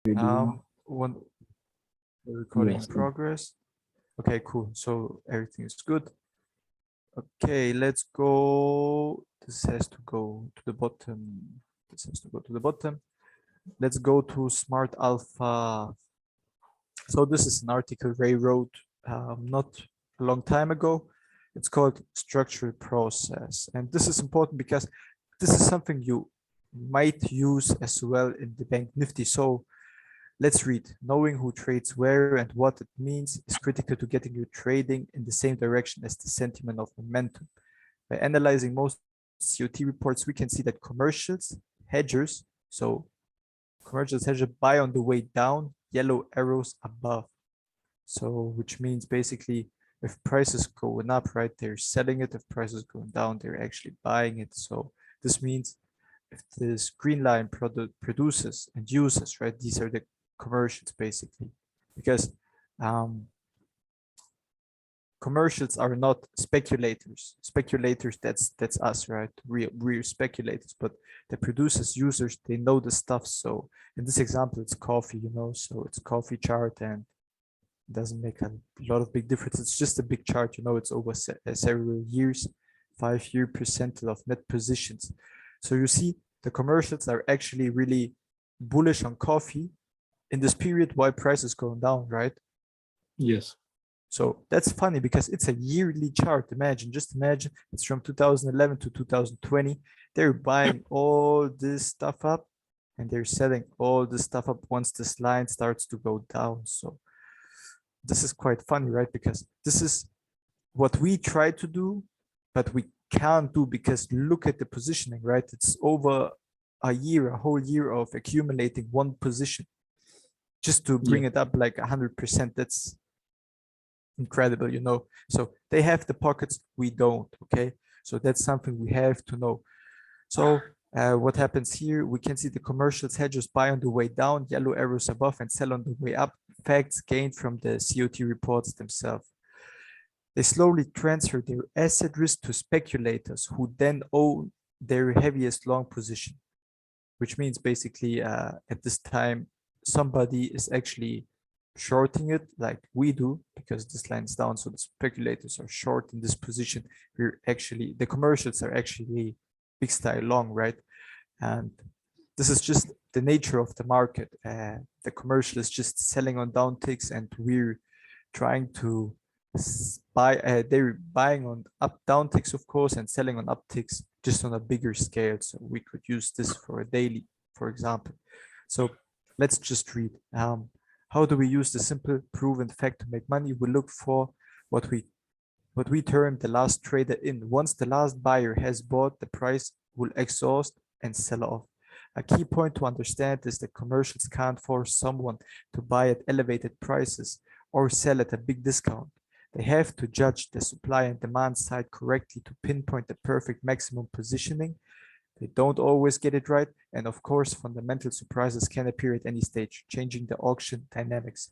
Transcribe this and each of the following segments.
One recording in Yes. progress. Okay, cool. So everything is good. Okay, let's go. This has to go to the bottom. This has to go to the bottom. Let's go to Smart Alpha. So this is an article Ray wrote not a long time ago. It's called Structural Process. And this is important because this is something you might use as well in the Bank Nifty. So let's read. Knowing who trades where and what it means is critical to getting your trading in the same direction as the sentiment of momentum. By analyzing most COT reports, we can see that commercials, hedgers, so commercials hedgers buy on the way down, yellow arrows above. So which means basically if prices going up, right, they're selling it. If prices going down, they're actually buying it. So this means if this green line product produces and uses, right, these are the commercials basically, because commercials are not speculators. Speculators, that's us, right? We're speculators, but the producers, users, they know the stuff. So in this example, it's coffee, you know, so it's coffee chart and it doesn't make a lot of big difference. It's just a big chart, you know, it's over several years, 5-year percentile of net positions. So you see the commercials are actually really bullish on coffee in this period while price is going down, right? Yes. So that's funny because it's a yearly chart. Just imagine it's from 2011 to 2020. They're buying all this stuff up and they're selling all this stuff up once this line starts to go down. So this is quite funny, right? Because this is what we try to do, but we can't do because look at the positioning, right? It's over a whole year of accumulating one position just to bring it up like 100%. That's incredible, you know. So they have the pockets, we don't. Okay, so that's something we have to know. So what happens here, we can see the commercials hedgers buy on the way down, yellow arrows above, and sell on the way up. Facts gained from the COT reports themselves. They slowly transfer their asset risk to speculators who then own their heaviest long position, which means basically at this time somebody is actually shorting it like we do because this line is down, so the speculators are short in this position. We're actually, the commercials are actually big style long, right? And this is just the nature of the market. The commercial is just selling on downticks and we're trying to buy, they're buying on up downticks of course and selling on upticks just on a bigger scale. So we could use this for a daily, for example. So let's just read. How do we use the simple proven fact to make money? We look for what we term the last trader in. Once the last buyer has bought, the price will exhaust and sell off. A key point to understand is that commercials can't force someone to buy at elevated prices or sell at a big discount. They have to judge the supply and demand side correctly to pinpoint the perfect maximum positioning. They don't always get it right, and of course, fundamental surprises can appear at any stage, changing the auction dynamics.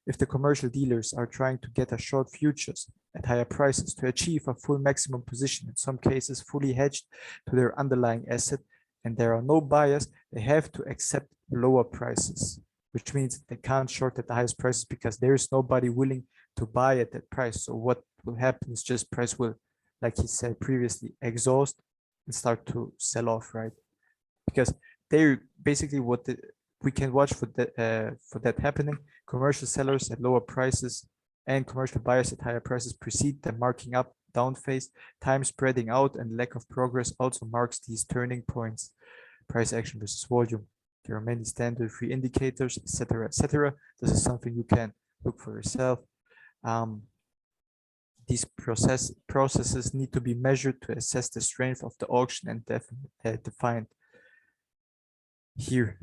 If the commercial dealers are trying to get a short futures at higher prices to achieve a full maximum position, in some cases fully hedged to their underlying asset, and there are no buyers, they have to accept lower prices, which means they can't short at the highest prices because there is nobody willing to buy at that price. So what will happen is just price will, like he said previously, exhaust and start to sell off, right? Because they're basically what we can watch for that happening. Commercial sellers at lower prices and commercial buyers at higher prices precede the marking up down phase. Time spreading out and lack of progress also marks these turning points. Price action versus volume. There are many standard free indicators, etc., etc. This is something you can look for yourself. These processes need to be measured to assess the strength of the auction and defined here.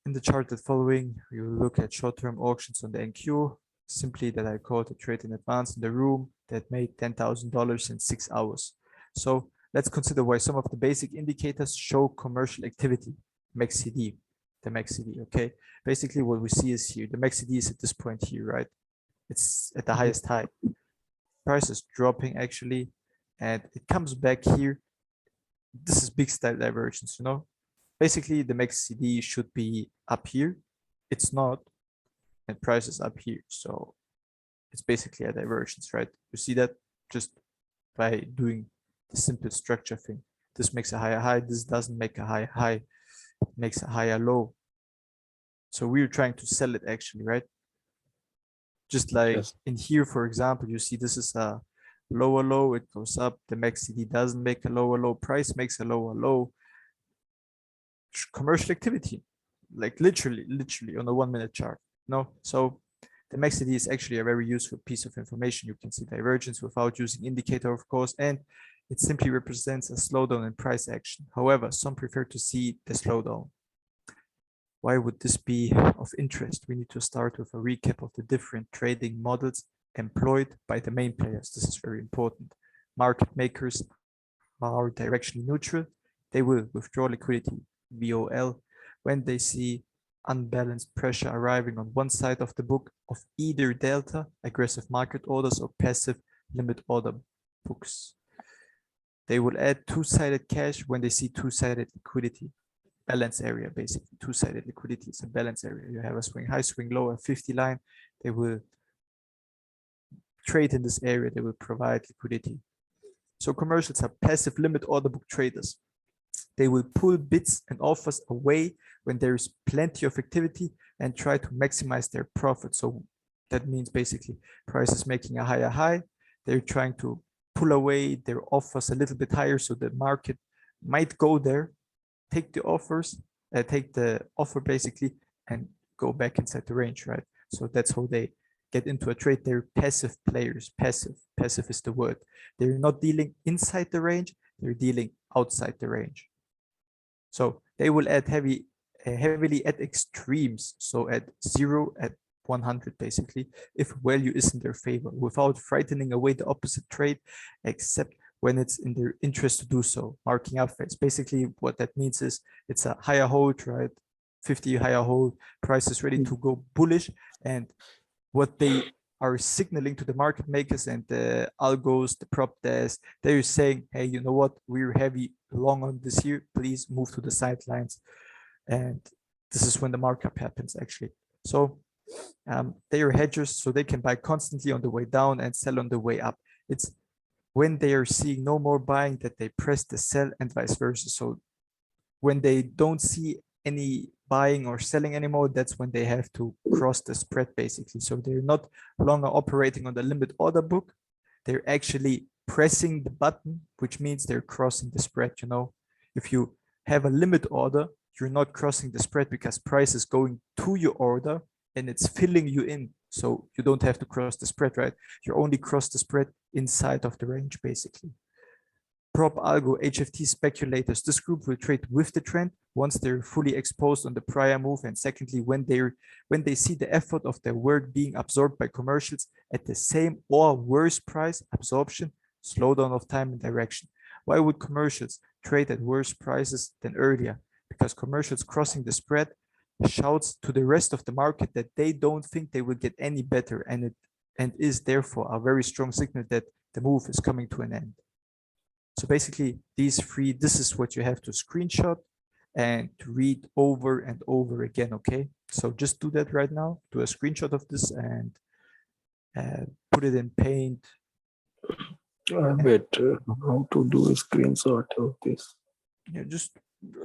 In the chart that following, we will look at short-term auctions on the NQ, simply that I called a trade in advance in the room that made $10,000 in 6 hours. So let's consider why some of the basic indicators show commercial activity. MACD, the MACD, okay? Basically what we see is here, the MACD is at this point here, right? It's at the highest high. Price is dropping actually, and it comes back here. This is big style divergence, you know. Basically, the MACD should be up here. it's not, and price is up here. So it's basically a divergence, right? You see that just by doing the simple structure thing. This makes a higher high, this doesn't make a higher high, it makes a higher low. So we're trying to sell it actually, right? Just like Yes. in here, for example, you see this is a lower low, it goes up, the MACD doesn't make a lower low, price makes a lower low. Commercial activity, like literally on a 1 minute chart. No, so the MACD is actually a very useful piece of information. You can see divergence without using indicator, of course, and it simply represents a slowdown in price action. However, some prefer to see the slowdown. Why would this be of interest? We need to start with a recap of the different trading models employed by the main players. This is very important. Market makers are directionally neutral. They will withdraw liquidity, VOL, when they see unbalanced pressure arriving on one side of the book of either delta, aggressive market orders, or passive limit order books. They will add two-sided cash when they see two-sided liquidity. Balance area, basically. Two-sided liquidity is a balance area. You have a swing high, swing low, a 50 line. They will trade in this area. They will provide liquidity. So commercials are passive limit order book traders. They will pull bids and offers away when there is plenty of activity and try to maximize their profit. So that means basically price is making a higher high. They're trying to pull away their offers a little bit higher so the market might go there, take the offer basically and go back inside the range, right? So that's how they get into a trade. They're passive players. Passive is the word. They're not dealing inside the range, they're dealing outside the range. So they will add heavily at extremes, so at 0, at 100 basically, if value is in their favor, without frightening away the opposite trade, except when it's in their interest to do so, marking up phase. Basically what that means is it's a higher hold, right? 50 higher hold, price is ready to go bullish, and what they are signaling to the market makers and the algos, the prop desk, they're saying, hey, you know what, we're heavy long on this here, please move to the sidelines. And this is when the markup happens actually. So they are hedgers, so they can buy constantly on the way down and sell on the way up. It's when they are seeing no more buying that they press the sell and vice versa. So when they don't see any buying or selling anymore, that's when they have to cross the spread basically. So they're not longer operating on the limit order book. They're actually pressing the button, which means they're crossing the spread. You know, if you have a limit order, you're not crossing the spread because price is going to your order and it's filling you in. So you don't have to cross the spread, right? You only cross the spread inside of the range basically. Prop algo HFT speculators. This group will trade with the trend once they're fully exposed on the prior move, and secondly, when they see the effort of their work being absorbed by commercials at the same or worse price absorption, slowdown of time and direction. Why would commercials trade at worse prices than earlier? Because commercials crossing the spread shouts to the rest of the market that they don't think they will get any better, and is therefore a very strong signal that the move is coming to an end. So basically these three, this is what you have to screenshot and to read over and over again, okay? So just do that right now, do a screenshot of this and put it in Paint. Wait, how to do a screenshot of this? Yeah, just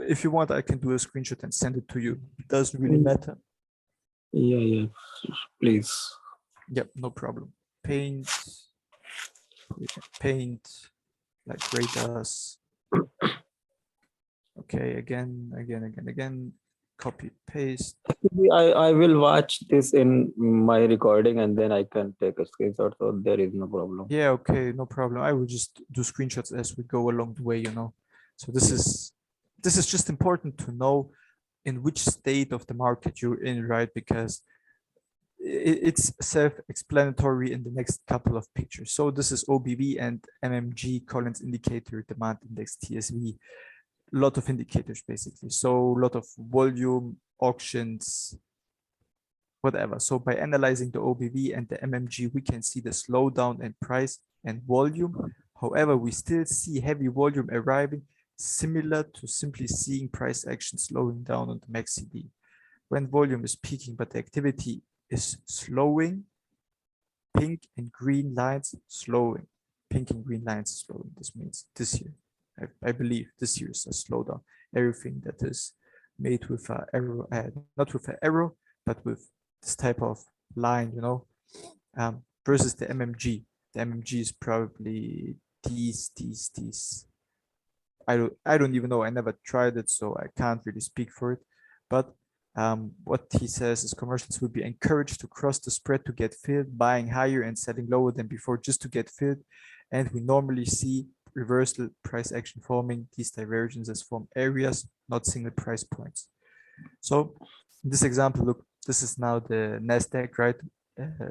if you want, I can do a screenshot and send it to you. It doesn't really matter. Yeah, please. Yep, no problem. Paint, Paint, like Ray does. Okay, again, copy, paste. I will watch this in my recording and then I can take a screenshot, so there is no problem. Yeah, okay, no problem. I will just do screenshots as we go along the way, you know. So this is just important to know in which state of the market you're in, right? Because it's self-explanatory in the next couple of pictures. So this is OBV and MMG Collins indicator, demand index, TSV, a lot of indicators basically. So a lot of volume, auctions, whatever. So by analyzing the OBV and the MMG, we can see the slowdown in price and volume. However, we still see heavy volume arriving, similar to simply seeing price action slowing down on the MACD. when volume is peaking, but the activity is slowing, pink and green lines slowing. Pink and green lines slowing. This means this year. I believe this year is a slowdown. Everything that is made with an arrow, not with an arrow, but with this type of line, you know, versus the MMG. The MMG is probably these. I don't even know. I never tried it, so I can't really speak for it. But what he says is commercials will be encouraged to cross the spread to get filled, buying higher and selling lower than before just to get filled. And we normally see reversal price action forming. These divergences form areas, not single price points. So in this example, look, this is now the NASDAQ, right?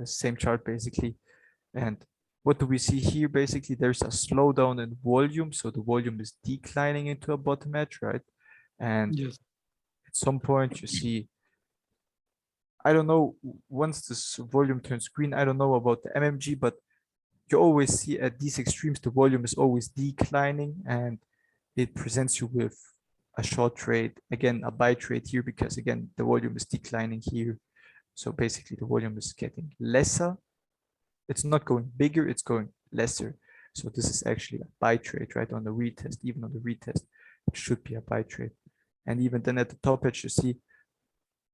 Same chart basically. And what do we see here? Basically, there's a slowdown in volume. So the volume is declining into a bottom edge, right? And Yes. at some point you see, I don't know, once this volume turns green, I don't know about the MMG, but you always see at these extremes, the volume is always declining and it presents you with a short trade, again, a buy trade here, because again, the volume is declining here. So basically the volume is getting lesser. It's not going bigger, it's going lesser. So this is actually a buy trade, right? On the retest, even on the retest, it should be a buy trade. And even then at the top edge, you see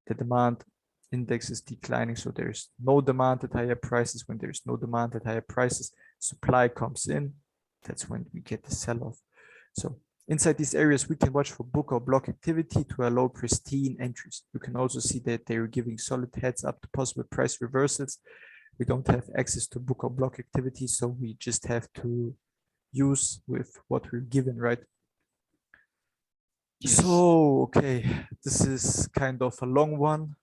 the demand index is declining. So there's no demand at higher prices. When there's no demand at higher prices, supply comes in. That's when we get the sell-off. So inside these areas, we can watch for book or block activity to allow pristine entries. You can also see that they're giving solid heads up to possible price reversals. We don't have access to book or block activity, so we just have to use with what we're given, right? Yes. So, okay, this is kind of a long one.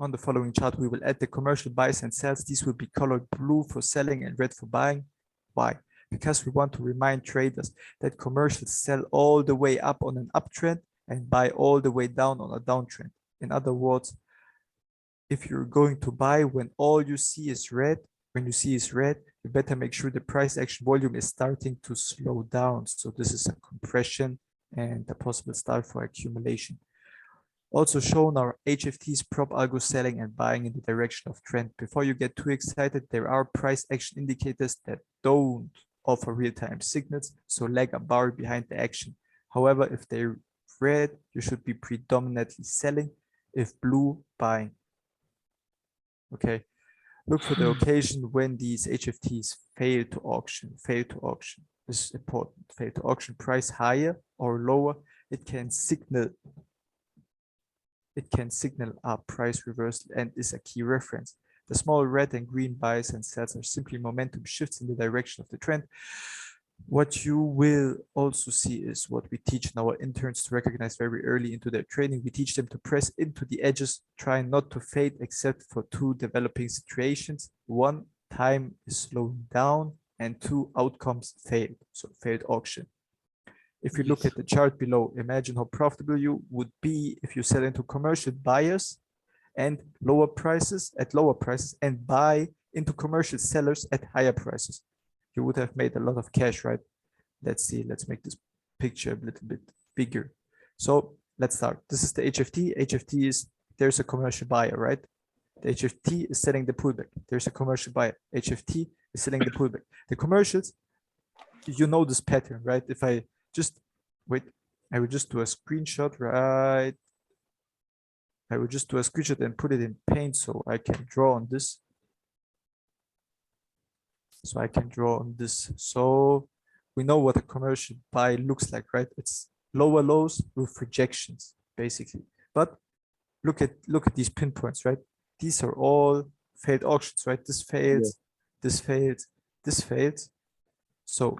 On the following chart, we will add the commercial buys and sells. These will be colored blue for selling and red for buying. Why? Because we want to remind traders that commercials sell all the way up on an uptrend and buy all the way down on a downtrend. In other words, if you're going to buy when all you see is red, when you see is red, you better make sure the price action volume is starting to slow down. So this is a compression and a possible start for accumulation. Also shown are HFTs, prop algo selling and buying in the direction of trend. Before you get too excited, there are price action indicators that don't offer real-time signals, so lag a bar behind the action. However, if they're red, you should be predominantly selling. If blue, buying. Okay, look for the occasion when these HFTs fail to auction. This is important. Fail to auction price higher or lower. It can signal a price reversal and is a key reference. The small red and green buys and sells are simply momentum shifts in the direction of the trend. What you will also see is what we teach our interns to recognize very early into their training. We teach them to press into the edges, try not to fade except for two developing situations. One, time is slowing down, and two, outcomes failed, so failed auction. If you look at the chart below, imagine how profitable you would be if you sell into commercial buyers and lower prices and buy into commercial sellers at higher prices. You would have made a lot of cash, right? Let's see, let's make this picture a little bit bigger. So let's start. This is the HFT. HFT is, there's a commercial buyer, right? The HFT is selling the pullback. There's a commercial buyer. HFT is selling the pullback. The commercials, you know this pattern, right? If I just, wait, I will just do a screenshot, right? I will just do a screenshot and put it in Paint so I can draw on this. So we know what a commercial buy looks like, right? It's lower lows with rejections, basically. But look at these pinpoints, right? These are all failed auctions, right? This fails, this fails, this fails. So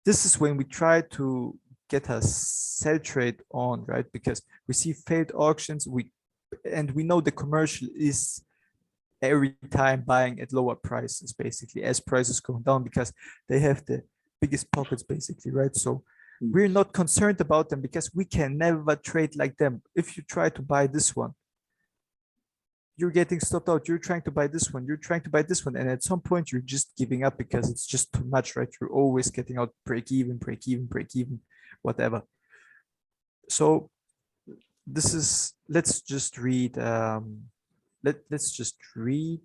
this is when we try to get a sell trade on, right? Because we see failed auctions, and we know the commercial is every time buying at lower prices, basically, as prices go down, because they have the biggest pockets, basically, right? So we're not concerned about them because we can never trade like them. If you try to buy this one, you're getting stopped out. You're trying to buy this one, you're trying to buy this one, and at some point you're just giving up because it's just too much, right? You're always getting out break even, whatever. So this is, let's just read, let's just read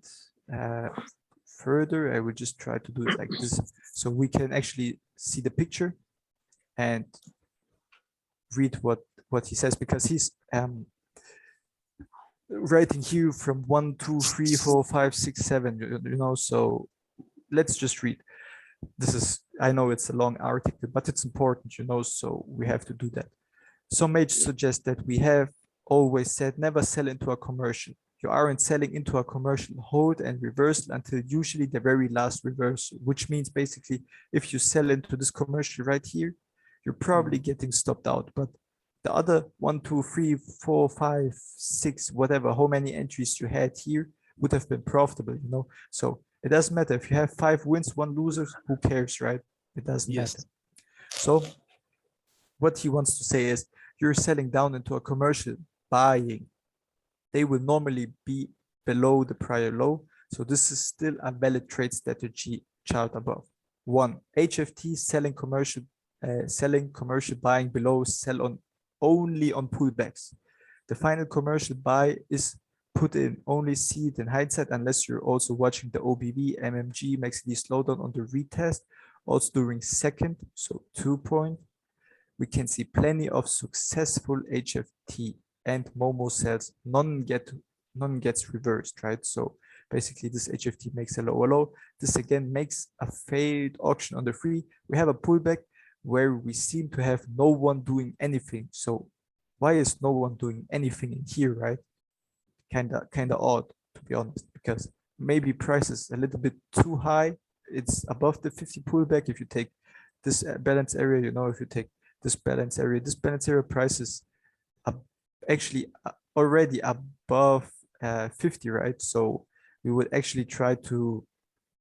further. I will just try to do it like this so we can actually see the picture and read what he says, because he's writing here from 1, 2, 3, 4, 5, 6, 7, you know, so let's just read. This is, I know it's a long article, but it's important, you know, so we have to do that. Some mages suggest that we have always said never sell into a commercial. You aren't selling into a commercial, hold and reversal until usually the very last reversal, which means basically if you sell into this commercial right here, you're probably getting stopped out. But the other 1, 2, 3, 4, 5, 6, whatever, how many entries you had here would have been profitable, you know. So it doesn't matter if you have 5 wins, 1 losers, who cares, right? It doesn't matter. So what he wants to say is you're selling down into a commercial buying. They will normally be below the prior low. So this is still a valid trade strategy chart above. 1, HFT selling commercial buying below, sell on only on pullbacks. The final commercial buy is put in, only see it in hindsight unless you're also watching the OBV, MMG, MACD slowdown on the retest, also during second, so 2 point. We can see plenty of successful HFT and Momo sells, none gets reversed, right? So basically this HFT makes a lower low. This again makes a failed auction on the free. We have a pullback where we seem to have no one doing anything. So why is no one doing anything in here, right? Kinda odd, to be honest, because maybe price is a little bit too high. It's above the 50 pullback. If you take this balance area, you know, if you take this balance area price is actually already above 50, right? So we would actually try to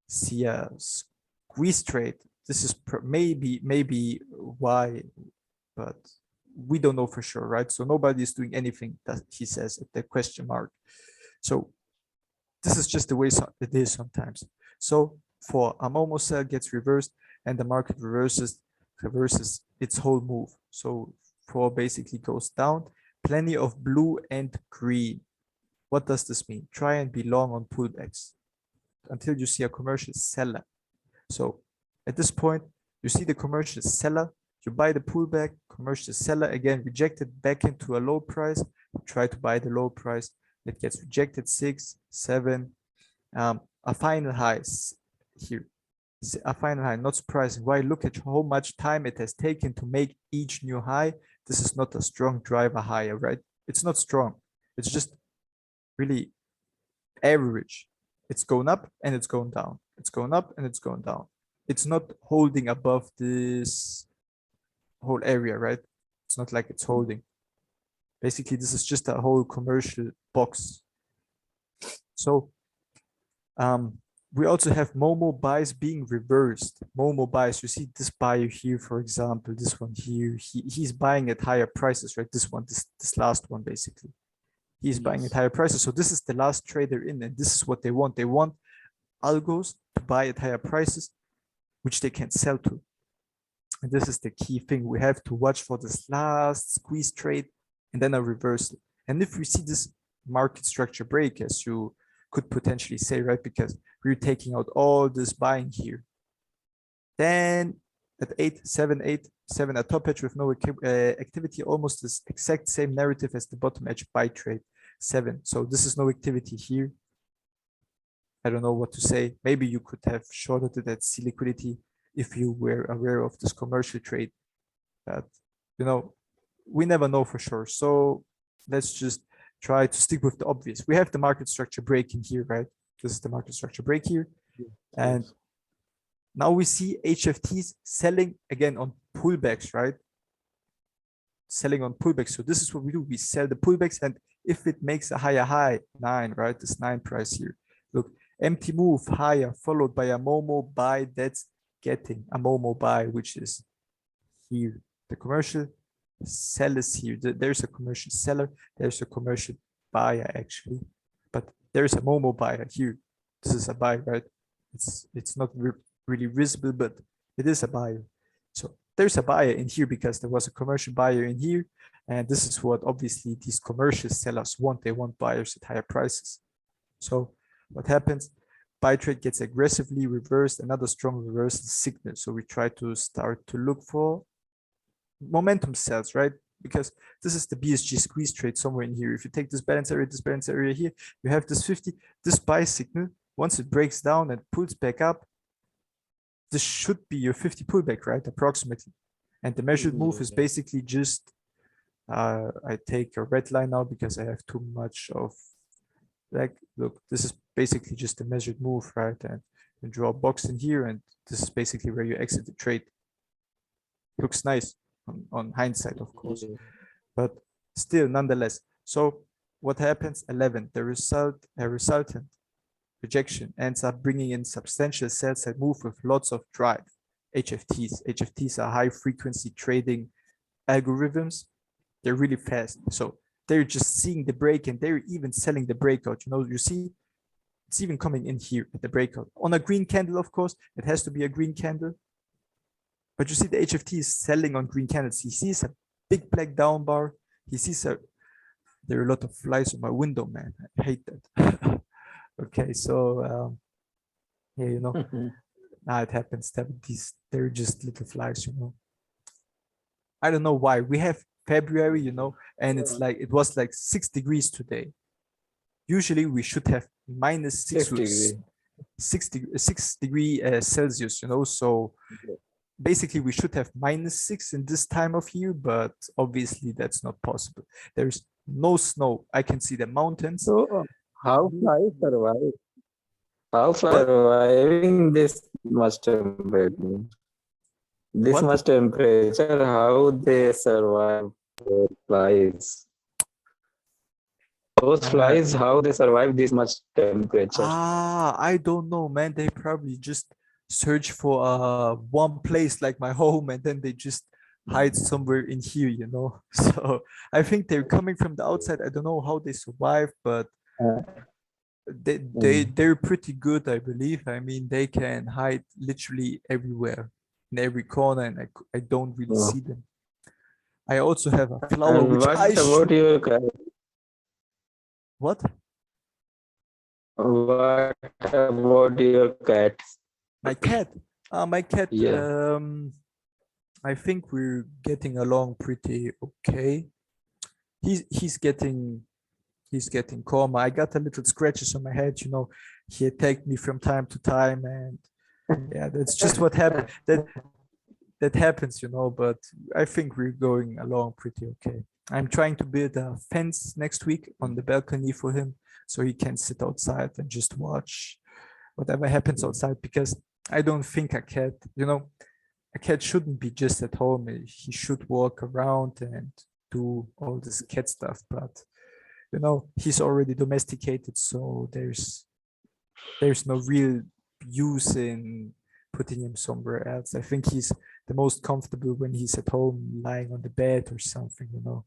see a squeeze trade. This is maybe why, but we don't know for sure, right? So nobody is doing anything, that he says at the question mark. So this is just the way it is sometimes. So for a Momo sell gets reversed and the market reverses its whole move. So 4 basically goes down, plenty of blue and green. What does this mean? Try and be long on pullbacks until you see a commercial seller. So at this point, you see the commercial seller, you buy the pullback, commercial seller again rejected back into a low price, you try to buy the low price, it gets rejected 6, 7, a final high here. A final high, not surprising. Why? Look at how much time it has taken to make each new high. This is not a strong driver higher, right? It's not strong. It's just really average. It's going up and it's going down. It's going up and it's going down. It's not holding above this whole area, right? It's not like it's holding. Basically, this is just a whole commercial box. So we also have Momo buys being reversed. Momo buys, you see this buyer here, for example, this one here, he's buying at higher prices, right? This one, this last one, basically. He's buying at higher prices. So this is the last trader in, and this is what they want. They want algos to buy at higher prices, which they can sell to. And this is the key thing. We have to watch for this last squeeze trade and then a reversal. And if we see this market structure break, as you could potentially say, right, because we're taking out all this buying here, then at 8, 7, 8, 7 at top edge with no activity, almost this exact same narrative as the bottom edge buy trade 7. So this is no activity here. I don't know what to say. Maybe you could have shorted it at C liquidity if you were aware of this commercial trade, but you know, we never know for sure. So let's just try to stick with the obvious. We have the market structure break in here, right? This is the market structure break here. And now we see HFTs selling again on pullbacks, right? Selling on pullbacks. So this is what we do. We sell the pullbacks, and if it makes a higher high, 9, right? This 9 price here. Look, empty move higher, followed by a Momo buy. That's getting a Momo buy, which is here. The commercial sell is here. There's a commercial seller. There's a commercial buyer, actually. But there's a Momo buyer here. This is a buy, right? It's not really visible, but it is a buyer. So there's a buyer in here because there was a commercial buyer in here. And this is what obviously these commercial sellers want. They want buyers at higher prices. So what happens? Buy trade gets aggressively reversed, another strong reversal signal. So we try to start to look for momentum sells, right? Because this is the BSG squeeze trade somewhere in here. If you take this balance area here, you have this 50, this buy signal. Once it breaks down and pulls back up, this should be your 50 pullback, right? Approximately. And the measured move is basically just, I take a red line now because I have too much of, like, look, this is basically just a measured move, right? And you draw a box in here, and this is basically where you exit the trade. Looks nice on hindsight, of course, but still, nonetheless. So what happens? 11, a resultant rejection ends up bringing in substantial sell side move with lots of drive. HFTs. HFTs are high frequency trading algorithms. They're really fast. So they're just seeing the break and they're even selling the breakout. You know, you see, it's even coming in here at the breakout on a green candle. Of course, it has to be a green candle. But you see the HFT is selling on green candles. He sees a big black down bar. He sees there are a lot of flies on my window, man. I hate that. Okay, so yeah, you know, now it happens that they're just little flies, you know. I don't know why. We have February, you know, and it's like it was like 6 degrees today. Usually we should have minus 6 degree Celsius, you know. So basically we should have -6 in this time of year, but obviously that's not possible. There's no snow. I can see the mountains. So how flies survive? How surviving this much temperature? This much temperature, how they survive? The flies. Those flies, how they survive this much temperature? I don't know, man. They probably just search for one place like my home, and then they just hide somewhere in here, you know. So I think they're coming from the outside. I don't know how they survive, but they're pretty good, I believe. I mean, they can hide literally everywhere, in every corner, and I don't really see them. I also have a flower, and which what about your cat? What? What about your cat? My cat. My cat. Yeah. I think we're getting along pretty okay. He's getting calmer. I got a little scratches on my head, you know. He attacked me from time to time, and yeah, that's just what happened. That happens, you know. But I think we're going along pretty okay. I'm trying to build a fence next week on the balcony for him, so he can sit outside and just watch whatever happens outside, because I don't think a cat, you know, a cat shouldn't be just at home. He should walk around and do all this cat stuff. But you know, he's already domesticated, so there's no real use in putting him somewhere else. I think he's the most comfortable when he's at home, lying on the bed or something, you know.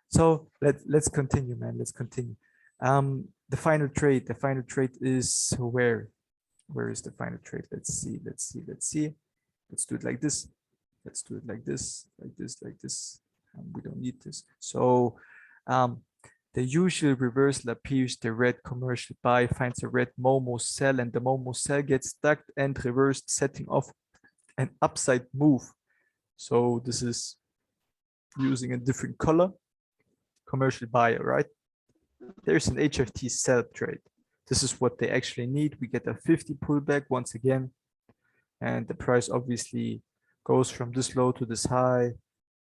So let's continue, man. Let's continue. The final trade is where is the final trade? Let's see. Let's do it like this. Let's do it like this. We don't need this. So the usual reversal appears. The red commercial buy finds a red Momo sell, and the Momo sell gets stuck and reversed, setting off an upside move. So this is using a different color. Commercial buyer, right? There's an HFT sell trade. This is what they actually need. We get a 50 pullback once again, and the price obviously goes from this low to this high.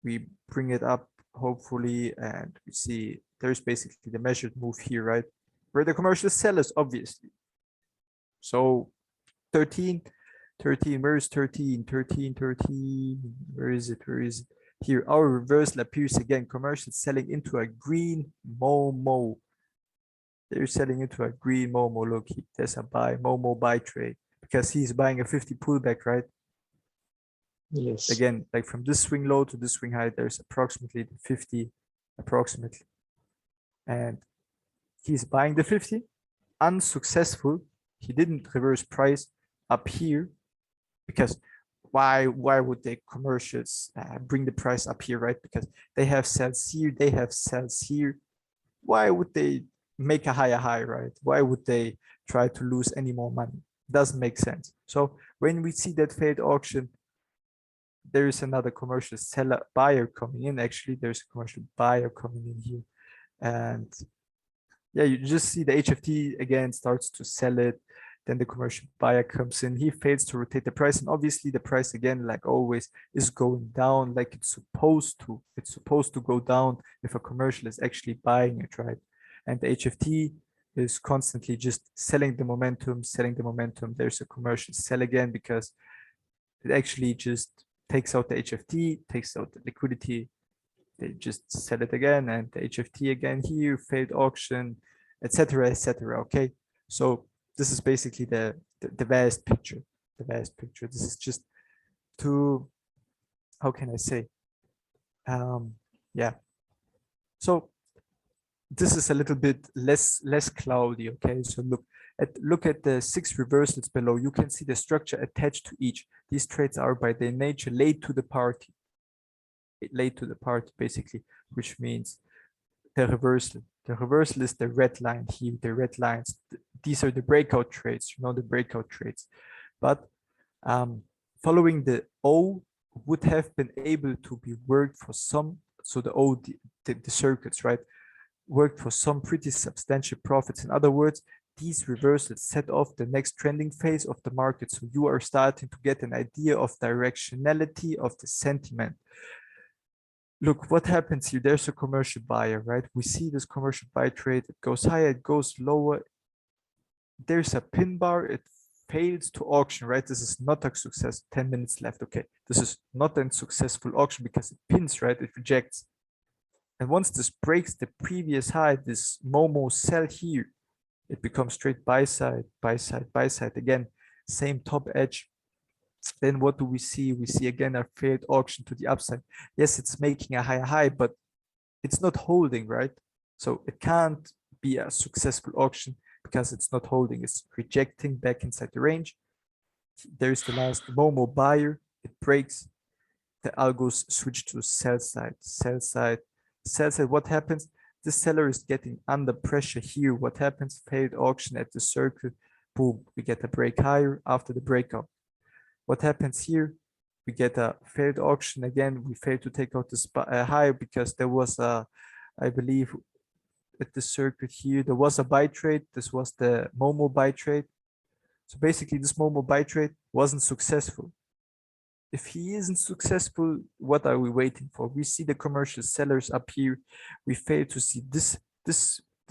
We bring it up, hopefully, and we see there's basically the measured move here, right? Where the commercial sellers, obviously. So 13, where is 13? 13, where is it? Here, our reversal appears again. Commercial selling into a green Momo. They're selling into a green Momo. Look, there's a buy, Momo buy trade, because he's buying a 50 pullback, right? Yes. Again, like from this swing low to this swing high, there's approximately 50, approximately. And he's buying the 50, unsuccessful. He didn't reverse price up here. because why would the commercials bring the price up here, right? Because they have sells here, they have sells here. Why would they make a higher high, right? Why would they try to lose any more money? Doesn't make sense. So when we see that failed auction, there is another commercial seller buyer coming in. Actually, there's a commercial buyer coming in here, and yeah, you just see the HFT again starts to sell it. Then the commercial buyer comes in, he fails to rotate the price, and obviously the price again, like always, is going down like it's supposed to. It's supposed to go down if a commercial is actually buying it, right? And the HFT is constantly just selling the momentum, selling the momentum. There's a commercial sell again because it actually just takes out the HFT, takes out the liquidity. They just sell it again, and the HFT again here, failed auction, etc., etc. Okay, so this is basically the vast picture. The vast picture. This is just to, how can I say? Yeah. So this is a little bit less cloudy. Okay, so look at the 6 reversals below. You can see the structure attached to each. These trades are by their nature late to the party. Late to the party, basically, which means the reversal. The reversal is the red line here, the red lines. These are the breakout trades, you know, the breakout trades. But following the O would have been able to be worked for some, so the O, the circuits, right, worked for some pretty substantial profits. In other words, these reversals set off the next trending phase of the market. So you are starting to get an idea of directionality of the sentiment. Look, what happens here? There's a commercial buyer, right? We see this commercial buy trade. It goes higher, it goes lower. There's a pin bar. It fails to auction, right? This is not a success. 10 minutes left. Okay, this is not a successful auction because it pins, right? It rejects. And once this breaks the previous high, this Momo sell here, it becomes straight buy side, buy side, buy side. Again, same top edge. Then what do we see? We see again a failed auction to the upside. Yes, it's making a higher high, but it's not holding, right? So it can't be a successful auction because it's not holding. It's rejecting back inside the range. There's the last Momo buyer. It breaks. The algos switch to sell side, sell side, sell side. What happens? The seller is getting under pressure here. What happens? Failed auction at the circle. Boom, we get a break higher after the breakout. What happens here? We get a failed auction again. We fail to take out the high because there was a, I believe, at the circuit here, there was a buy trade. This was the Momo buy trade. So basically, this Momo buy trade wasn't successful. If he isn't successful, what are we waiting for? We see the commercial sellers up here. We fail to see this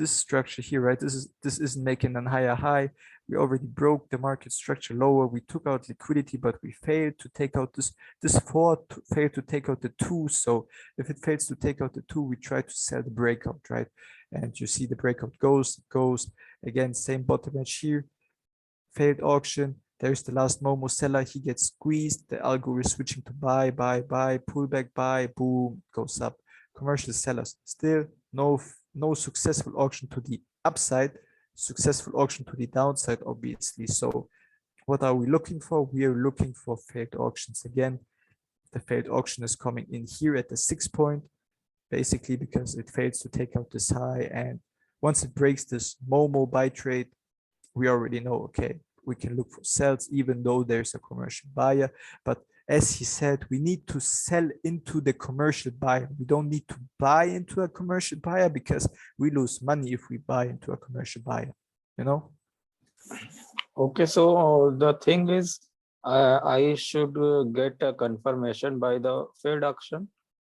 structure here, right? This isn't making a higher high. We already broke the market structure lower. We took out liquidity, but we failed to take out this 4, failed to take out the 2. So if it fails to take out the 2, we try to sell the breakout, right? And you see the breakout goes again, same bottom edge here, failed auction. There's the last Momo seller. He gets squeezed. The algo is switching to buy, pullback, buy, boom, goes up. Commercial sellers still no successful auction to the upside, successful auction to the downside, obviously. So what are we looking for? We are looking for failed auctions again. The failed auction is coming in here at the 6 point, basically because it fails to take out this high. And once it breaks this Momo buy trade, we already know, okay, we can look for sells even though there's a commercial buyer. But as he said, we need to sell into the commercial buyer. We don't need to buy into a commercial buyer because we lose money if we buy into a commercial buyer, you know? Okay, so the thing is, I should get a confirmation by the failed auction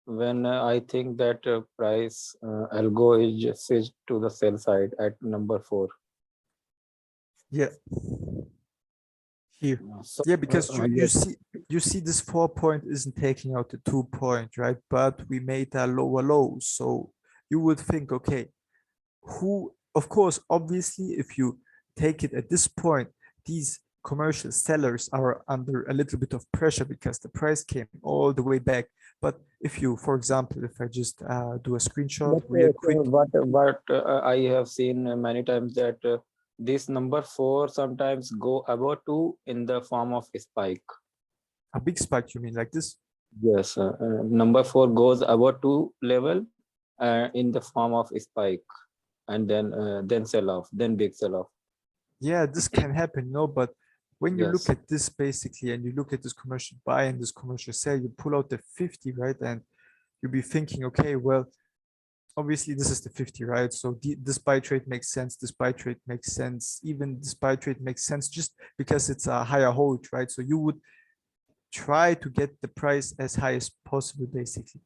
when I think that price algo is switched to the sell side at number 4. Yeah. Here. So, Yeah, because yes. you see this 4 point isn't taking out the 2 point, right? But we made a lower low. So you would think, okay, who, of course, obviously, if you take it at this point, these commercial sellers are under a little bit of pressure because the price came all the way back. But if you, for example, if I just do a screenshot real quick. But I have seen many times that this number 4 sometimes go above 2 in the form of a spike. A big spike, you mean like this? Yes, number 4 goes above 2 level in the form of spike, and then sell off, then big sell off. Yeah, this can happen, but when you look Yes, at this basically and you look at this commercial buy and this commercial sell, you pull out the 50, right? And you'll be thinking, okay, well, obviously this is the 50, right? So this buy trade makes sense, this buy trade makes sense, even this buy trade makes sense just because it's a higher hold, right? So you would try to get the price as high as possible, basically.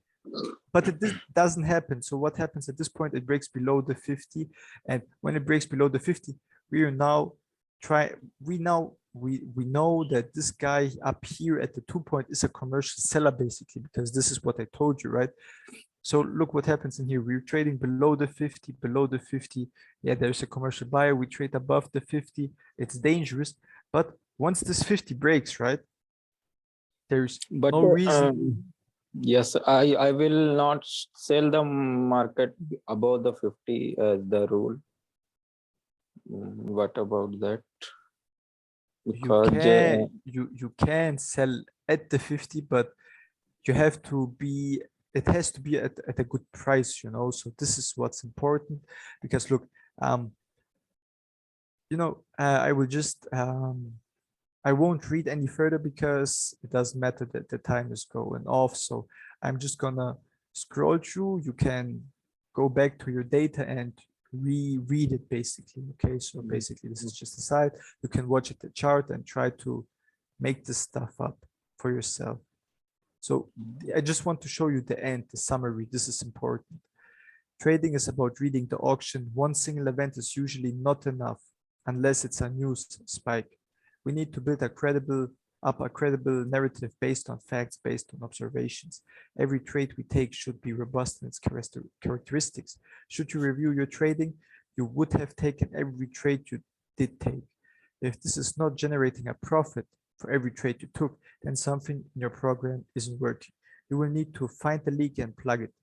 But it doesn't happen. So what happens at this point? It breaks below the 50. And when it breaks below the 50, we are now we know that this guy up here at the 2 point is a commercial seller, basically, because this is what I told you, right? So look what happens in here. We're trading below the 50, below the 50. Yeah, there's a commercial buyer. We trade above the 50. It's dangerous. But once this 50 breaks, right? There's but no reason. yes, I will not sell the market above the 50 as the rule. What about that? Because You can sell at the 50, but you have to be it has to be at a good price, so this is what's important. Because look, I will just I won't read any further because it doesn't matter that the time is going off. So I'm just gonna scroll through. You can go back to your data and reread it, basically. Okay, so basically this is just a site. You can watch it, the chart, and try to make this stuff up for yourself. So I just want to show you the end, the summary. This is important. Trading is about reading the auction. One single event is usually not enough unless it's a news spike. We need to build a credible narrative based on facts, based on observations. Every trade we take should be robust in its characteristics. Should you review your trading, you would have taken every trade you did take. If this is not generating a profit for every trade you took, then something in your program isn't working. You will need to find the leak and plug it.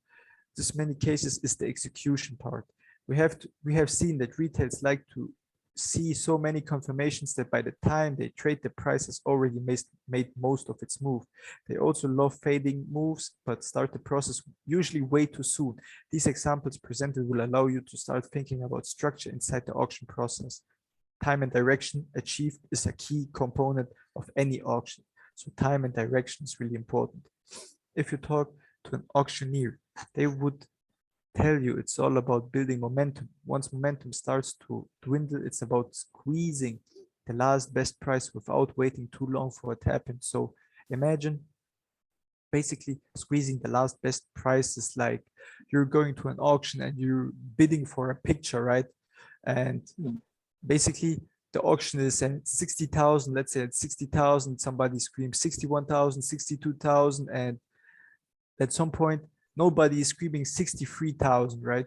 This many cases is the execution part. We have seen that retailers like to see so many confirmations that by the time they trade, the price has already made most of its move. They also love fading moves, but start the process usually way too soon. These examples presented will allow you to start thinking about structure inside the auction process. Time and direction achieved is a key component of any auction. So time and direction is really important. If you talk to an auctioneer, they would tell you it's all about building momentum. Once momentum starts to dwindle, it's about squeezing the last best price without waiting too long for it to happen. So imagine basically squeezing the last best price is like you're going to an auction and you're bidding for a picture, right? And basically the auction is at 60,000. Let's say at 60,000, somebody screams 61,000, 62,000, and at some point nobody is screaming 63,000, right?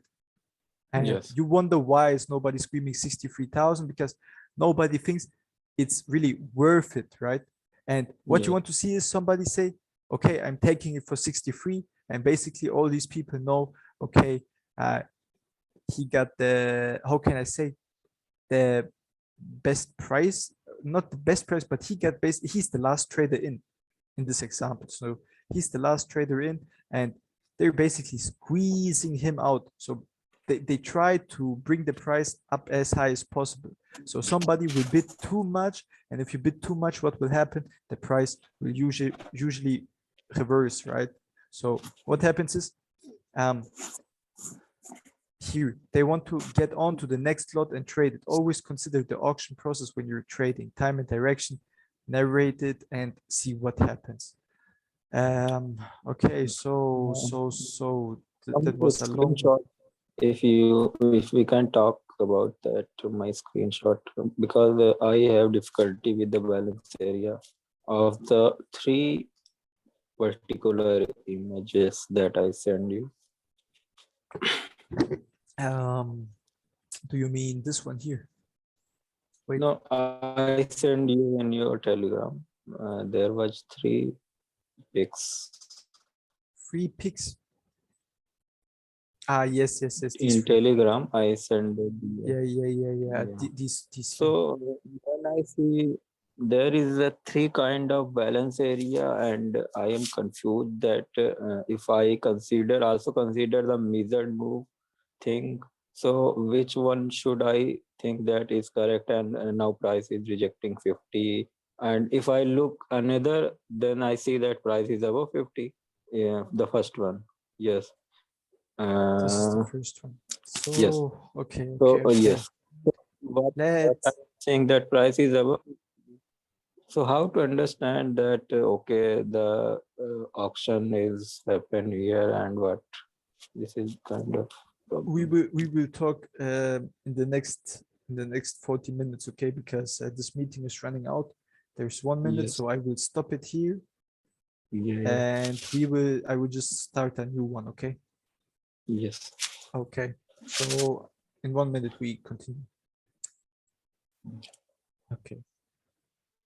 And yes, you wonder why is nobody screaming 63,000, because nobody thinks it's really worth it, right? And what you want to see is somebody say, okay, I'm taking it for 63, and basically all these people know, okay, he got the, how can I say, the best price, not the best price, but he's the last trader in this example. So he's the last trader in, and they're basically squeezing him out. So they try to bring the price up as high as possible. So somebody will bid too much, and if you bid too much, what will happen? The price will usually reverse, right? So what happens is, here they want to get on to the next lot and trade it. Always consider the auction process when you're trading. Time and direction, narrate it, and see what happens. Okay, so that was a long. screenshot. If we can talk about that, my screenshot, because I have difficulty with the balance area of the 3 particular images that I send you. Do you mean this one here? Wait. No, I send you in your Telegram. There was 3 pics. 3 pics. Yes. In Telegram, I send. Yeah. Yeah. These. So when I see there is a three kind of balance area, and I am confused that if I also consider the measured move thing, so which one should I think that is correct? And now price is rejecting 50, and if I look another, then I see that price is above 50. Yeah, the first one. Yes. This is the uh, first one. yes. So, okay, So okay, okay. yes, so what I'm Let's, saying that price is above. So how to understand that, okay, the auction is happened here, and what this is kind of problem. we will talk in the next 40 minutes, okay? Because this meeting is running out. There's 1 minute, Yes, so I will stop it here, yeah, yeah, and I will just start a new one, okay? yes. Okay. So in 1 minute we continue. Okay.